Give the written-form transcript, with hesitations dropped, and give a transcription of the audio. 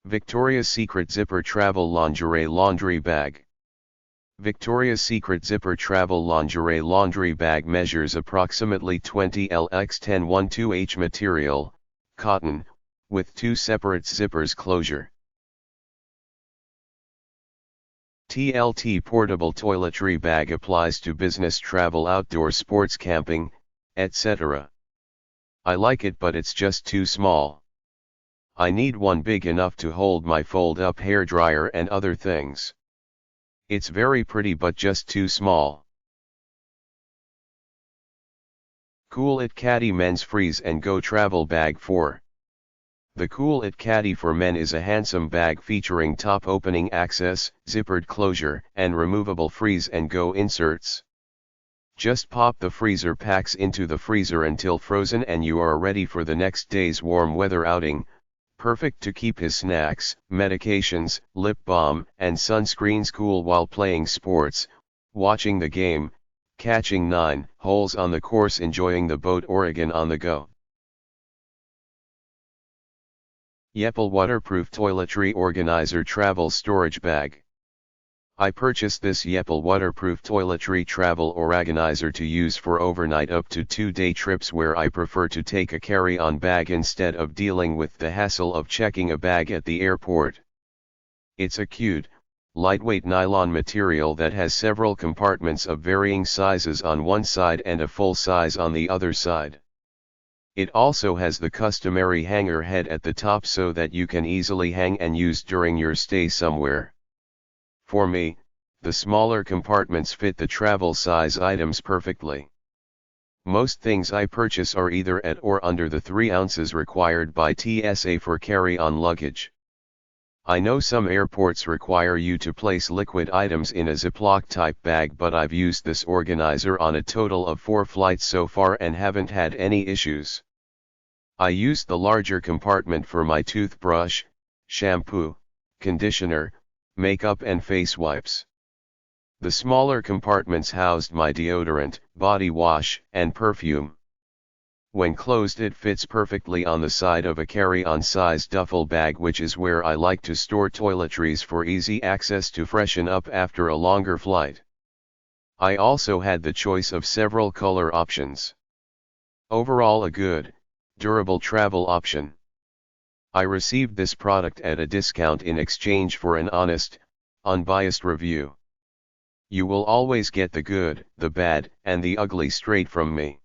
Victoria's Secret Zipper Travel Lingerie Laundry Bag. Victoria's Secret Zipper Travel Lingerie Laundry Bag measures approximately 20 x 10 material, cotton, with 2 separate zippers closure. TLT Portable Toiletry Bag applies to business travel, outdoor sports, camping, etc. I like it, but it's just too small. I need one big enough to hold my fold-up hairdryer and other things. It's very pretty but just too small. Cool-It Caddy Men's Freeze and Go Travel Bag 4. The Cool-It Caddy for Men is a handsome bag featuring top opening access, zippered closure, and removable freeze and go inserts. Just pop the freezer packs into the freezer until frozen and you are ready for the next day's warm weather outing. Perfect to keep his snacks, medications, lip balm, and sunscreens cool while playing sports, watching the game, catching 9 holes on the course, enjoying the boat, Oregon on the go. Zippered Waterproof Toiletry Organizer Travel Storage Bag. I purchased this Zippered Waterproof Toiletry Travel Organizer to use for overnight up to 2-day trips where I prefer to take a carry-on bag instead of dealing with the hassle of checking a bag at the airport. It's a cute, lightweight nylon material that has several compartments of varying sizes on one side and a full size on the other side. It also has the customary hanger head at the top so that you can easily hang and use during your stay somewhere. For me, the smaller compartments fit the travel size items perfectly. Most things I purchase are either at or under the 3 ounces required by TSA for carry-on luggage. I know some airports require you to place liquid items in a Ziploc type bag, but I've used this organizer on a total of 4 flights so far and haven't had any issues. I used the larger compartment for my toothbrush, shampoo, conditioner, makeup and face wipes. The smaller compartments housed my deodorant, body wash, and perfume. When closed, it fits perfectly on the side of a carry-on size duffel bag, which is where I like to store toiletries for easy access to freshen up after a longer flight. I also had the choice of several color options. Overall, a good, durable travel option. I received this product at a discount in exchange for an honest, unbiased review. You will always get the good, the bad, and the ugly straight from me.